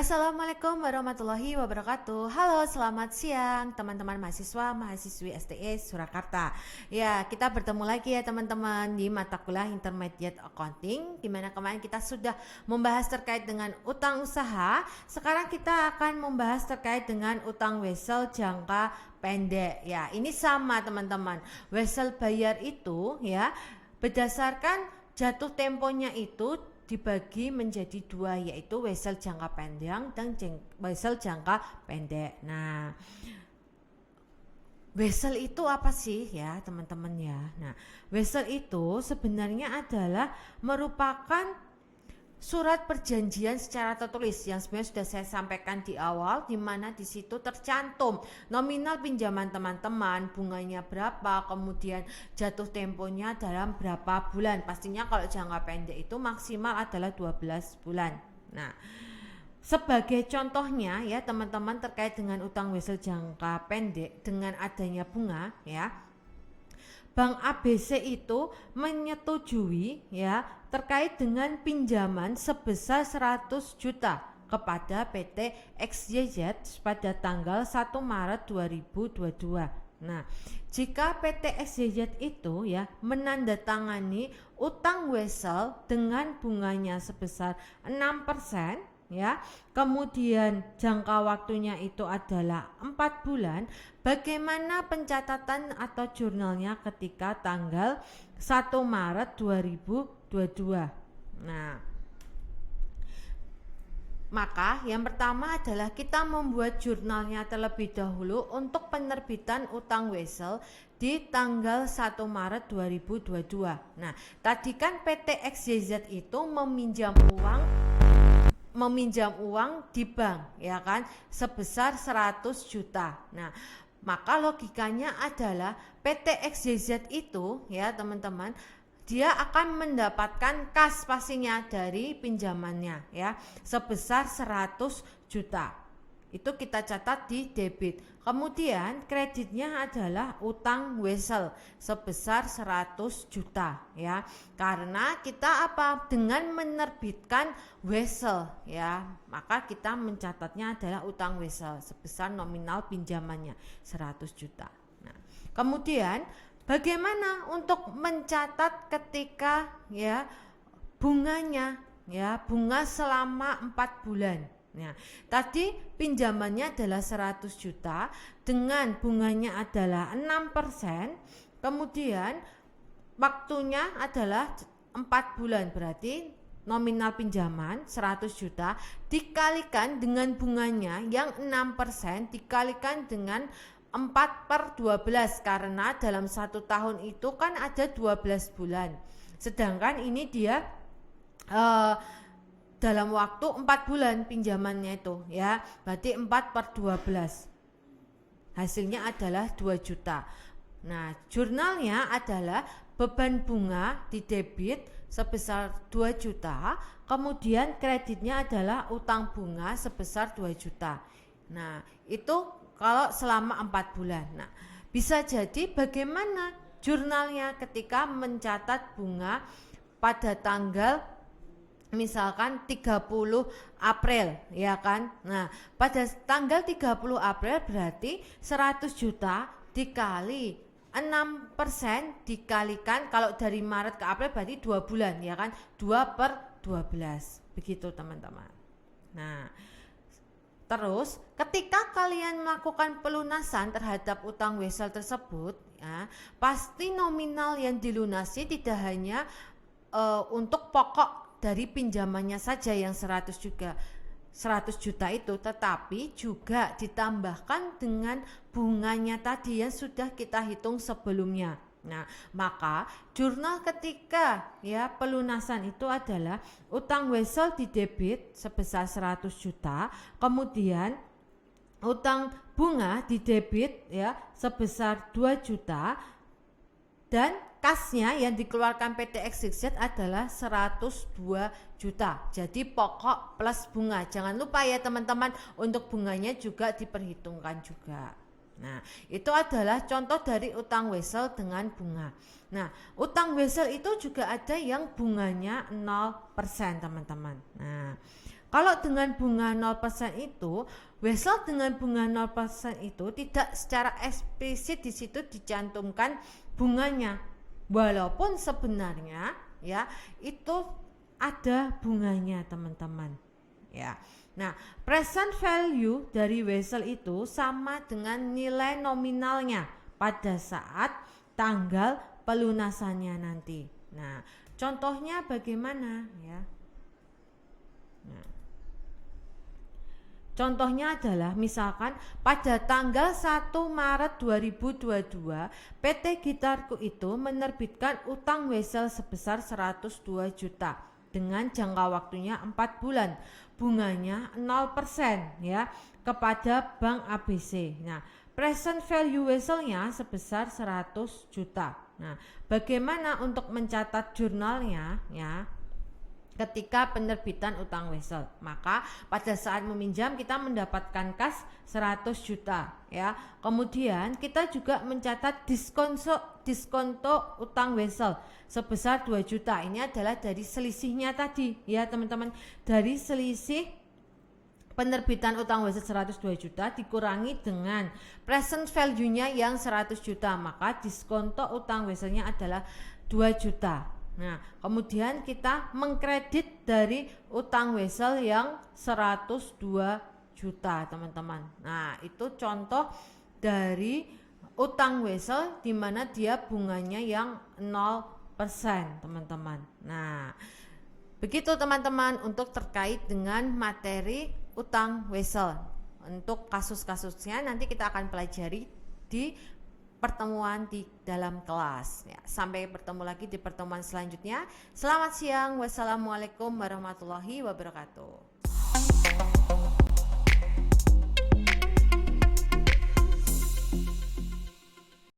Assalamualaikum warahmatullahi wabarakatuh. Halo, selamat siang teman-teman mahasiswa, mahasiswi STS Surakarta. Ya, kita bertemu lagi ya teman-teman di mata kuliah Intermediate Accounting, di mana kemarin kita sudah membahas terkait dengan utang usaha. Sekarang kita akan membahas terkait dengan utang wesel jangka pendek. Ya, ini sama teman-teman. Wesel bayar itu ya berdasarkan jatuh temponya itu dibagi menjadi dua, yaitu wesel jangka panjang dan wesel jangka pendek. Nah, wesel itu apa sih ya teman-teman ya? Nah, wesel itu sebenarnya adalah merupakan surat perjanjian secara tertulis yang sebenarnya sudah saya sampaikan di awal, di mana di situ tercantum nominal pinjaman teman-teman, bunganya berapa, kemudian jatuh temponya dalam berapa bulan. Pastinya kalau jangka pendek itu maksimal adalah 12 bulan. Nah, sebagai contohnya ya teman-teman terkait dengan utang wesel jangka pendek dengan adanya bunga ya, Bank ABC itu menyetujui ya terkait dengan pinjaman sebesar 100 juta kepada PT XYZ pada tanggal 1 Maret 2022. Nah, jika PT XYZ itu ya menandatangani utang wesel dengan bunganya sebesar 6%, ya, kemudian jangka waktunya itu adalah 4 bulan, bagaimana pencatatan atau jurnalnya ketika tanggal 1 Maret 2022. Nah, maka yang pertama adalah kita membuat jurnalnya terlebih dahulu untuk penerbitan utang wesel di tanggal 1 Maret 2022. Nah, tadi kan PT XYZ itu meminjam uang di bank ya kan sebesar 100 juta. Nah, maka logikanya adalah PT XYZ itu ya teman-teman, dia akan mendapatkan kas pastinya dari pinjamannya ya sebesar 100 juta. Itu kita catat di debit. Kemudian kreditnya adalah utang wesel sebesar 100 juta ya. Karena kita dengan menerbitkan wesel ya, maka kita mencatatnya adalah utang wesel sebesar nominal pinjamannya 100 juta. Nah, kemudian bagaimana untuk mencatat ketika ya bunganya ya, bunga selama 4 bulan. Nah, tadi pinjamannya adalah 100 juta dengan bunganya adalah 6%, kemudian waktunya adalah 4 bulan, berarti nominal pinjaman 100 juta dikalikan dengan bunganya yang 6% dikalikan dengan 4/12, karena dalam 1 tahun itu kan ada 12 bulan. Sedangkan ini dia dalam waktu 4 bulan pinjamannya itu ya, berarti 4/12, hasilnya adalah 2 juta. Nah, jurnalnya adalah beban bunga di debit sebesar 2 juta, kemudian kreditnya adalah utang bunga sebesar 2 juta. Nah, itu kalau selama 4 bulan. Nah, bisa jadi bagaimana jurnalnya ketika mencatat bunga pada tanggal misalkan 30 April ya kan. Nah, pada tanggal 30 April berarti 100 juta dikali 6% dikalikan, kalau dari Maret ke April berarti 2 bulan ya kan, 2/12 begitu teman-teman. Nah, terus ketika kalian melakukan pelunasan terhadap utang wesel tersebut ya, pasti nominal yang dilunasi tidak hanya untuk pokok dari pinjamannya saja yang 100 juta itu, tetapi juga ditambahkan dengan bunganya tadi yang sudah kita hitung sebelumnya. Nah, maka jurnal ketika ya pelunasan itu adalah utang wesel di debit sebesar 100 juta, kemudian utang bunga di debit ya sebesar 2 juta, dan kasnya yang dikeluarkan PT XYZ adalah 102 juta. Jadi pokok plus bunga. Jangan lupa ya teman-teman, untuk bunganya juga diperhitungkan juga. Nah, itu adalah contoh dari utang wesel dengan bunga. Nah, utang wesel itu juga ada yang bunganya 0% teman-teman. Nah, Kalau dengan bunga 0% itu, wesel dengan bunga 0% itu tidak secara eksplisit di situ dicantumkan bunganya. Walaupun sebenarnya ya itu ada bunganya, teman-teman. Ya. Nah, present value dari wesel itu sama dengan nilai nominalnya pada saat tanggal pelunasannya nanti. Nah, contohnya bagaimana ya? Nah, contohnya adalah misalkan pada tanggal 1 Maret 2022 PT Gitarku itu menerbitkan utang wesel sebesar 102 juta dengan jangka waktunya 4 bulan. Bunganya 0% ya kepada Bank ABC. Nah, present value weselnya sebesar 100 juta. Nah, bagaimana untuk mencatat jurnalnya ya? Ketika penerbitan utang wesel, maka pada saat meminjam kita mendapatkan kas 100 juta ya. Kemudian kita juga mencatat diskonto utang wesel sebesar 2 juta. Ini adalah dari selisihnya tadi ya, teman-teman. Dari selisih penerbitan utang wesel 102 juta dikurangi dengan present value-nya yang 100 juta, maka diskonto utang weselnya adalah 2 juta. Nah, kemudian kita mengkredit dari utang wesel yang 102 juta, teman-teman. Nah, itu contoh dari utang wesel di mana dia bunganya yang 0%, teman-teman. Nah, begitu teman-teman untuk terkait dengan materi utang wesel. Untuk kasus-kasusnya nanti kita akan pelajari di pertemuan di dalam kelas ya. Sampai bertemu lagi di pertemuan selanjutnya. Selamat siang. Wassalamualaikum warahmatullahi wabarakatuh.